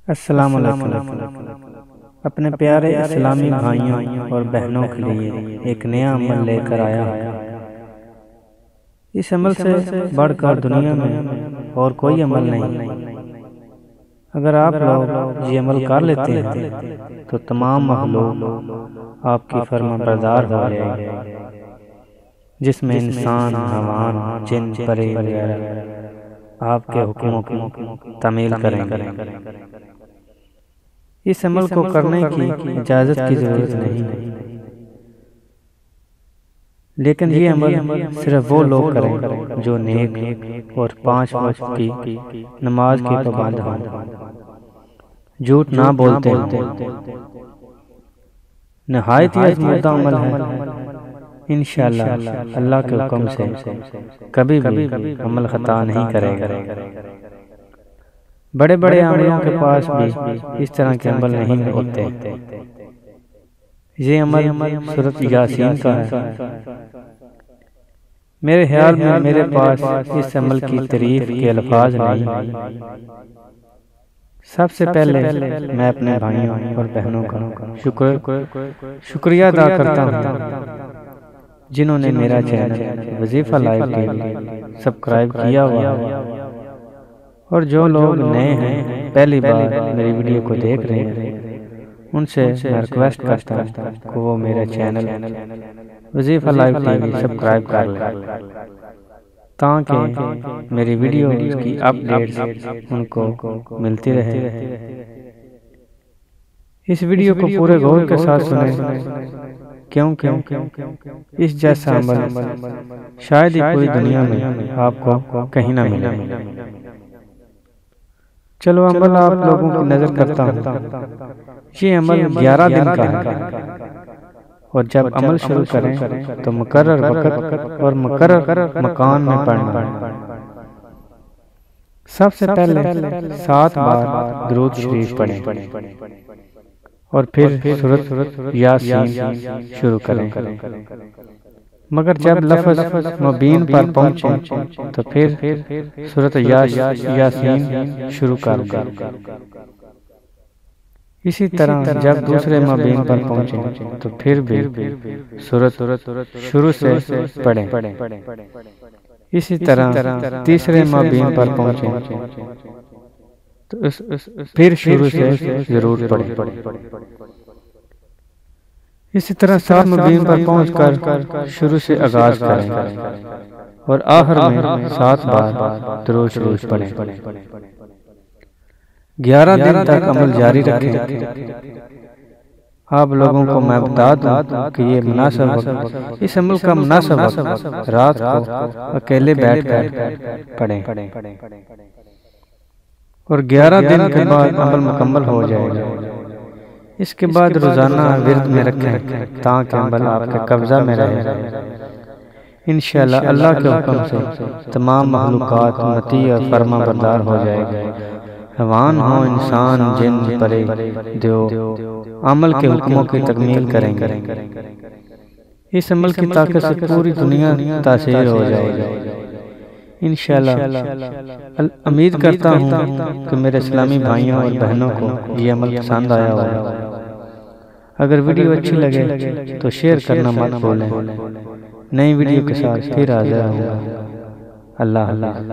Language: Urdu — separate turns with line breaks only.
السلام علیکم۔ اپنے پیارے اسلامی بھائیوں اور بہنوں کے لیے ایک نیا عمل لے کر آیا ہوں۔ اس عمل سے بڑھ کر دنیا میں اور کوئی عمل نہیں۔ اگر آپ لوگ یہ عمل کر لیتے ہیں تو تمام مخلوق آپ کی فرما بردار ہو جائے گی، جس میں انسان، حیوان، جن، پرندے وغیرہ آپ کے حکموں کی تعمیل کریں گے۔ اس عمل کو کرنے کی اجازت کی ضرورت نہیں، لیکن یہ عمل صرف وہ لوگ کریں جو نیک اور 5 وقت کی نماز کی پابند ہوں، جھوٹ نہ بولتے ہیں۔ نہایت ہی عظمت عمل ہے۔ انشاءاللہ اللہ کے حکم سے کبھی بھی عمل خطا نہیں کرے گا۔ بڑے بڑے عاملوں کے پاس بھی اس طرح کے عمل نہیں ہوتے۔ یہ عمل سورۃ یاسین کا ہے۔ میرے خیال میں میرے پاس اس عمل کی تعریف کے الفاظ نہیں۔ سب سے پہلے میں اپنے بھائیوں اور بہنوں کا شکریہ ادا کرتا ہوں جنہوں نے میرا چینل وظیفہ لائیو ٹی وی سبسکرائب کیا ہوا ہے، اور جو لوگ نئے ہیں، پہلی بار میری ویڈیو کو دیکھ رہے ہیں، ان سے میں ریکویسٹ کرتا ہوں کہ وہ میرے چینل وظیفہ لائیو ٹی وی سبسکرائب کر لیں، تاکہ میری ویڈیو کی اپڈیٹس ان کو ملتی رہے۔ اس ویڈیو کو پورے غور کے ساتھ سنیں، کیونکہ اس جیسا عمل شاید ہی پوری دنیا میں آپ کو کہیں نہ ملے۔ چلو عمل آپ لوگوں کی نظر کرتا ہوں۔ یہ عمل 11 دن کا ہے، اور جب عمل شروع کریں تو مقرر وقت اور مقرر مکان میں پڑھنا ہے۔ سب سے پہلے 7 بار درود شریف پڑھیں، اور پھر سورۃ یاسین شروع کریں، مگر جب لفظ مبین پر پہنچے تو پھر سورۃ یاسین شروع کر دیں۔ اسی طرح جب دوسرے مبین پر پہنچے تو پھر بھی سورۃ شروع سے پڑھیں۔ اسی طرح تیسرے مبین پر پہنچے تو پھر شروع سے ضرور پڑھیں۔ اسی طرح 7 مبین پر پہنچ کر شروع سے آغاز کریں، اور آخر میں 7 بار درود شریف پڑھیں۔ 11 دن تک عمل جاری رکھیں۔ آپ لوگوں کو میں بتا دوں کہ یہ مناسب وقت، اس عمل کا مناسب وقت رات کو اکیلے بیٹھ کر پڑھیں، اور 11 دن کے بعد عمل مکمل ہو جائے گا۔ اس کے بعد روزانہ ورد میں رکھیں تاکہ عمل آپ کے قبضہ میں رہے۔ انشاءاللہ اللہ کے حکم سے تمام مخلوقات مطیع اور فرما بردار ہو جائے گی، حیوان ہوں، انسان، جن، پرندے عمل کے حکموں کی تکمیل کریں گے۔ اس عمل کی طاقت سے پوری دنیا تاثیر ہو جائے گی۔ انشاءاللہ امید کرتا ہوں کہ میرے اسلامی بھائیوں اور بہنوں کو یہ عمل پسند آیا ہوگا۔ اگر ویڈیو اچھی لگے تو شیئر کرنا مت بھولیں۔ نئی ویڈیو کے ساتھ پھر حاضر ہوں۔ اللہ حافظ۔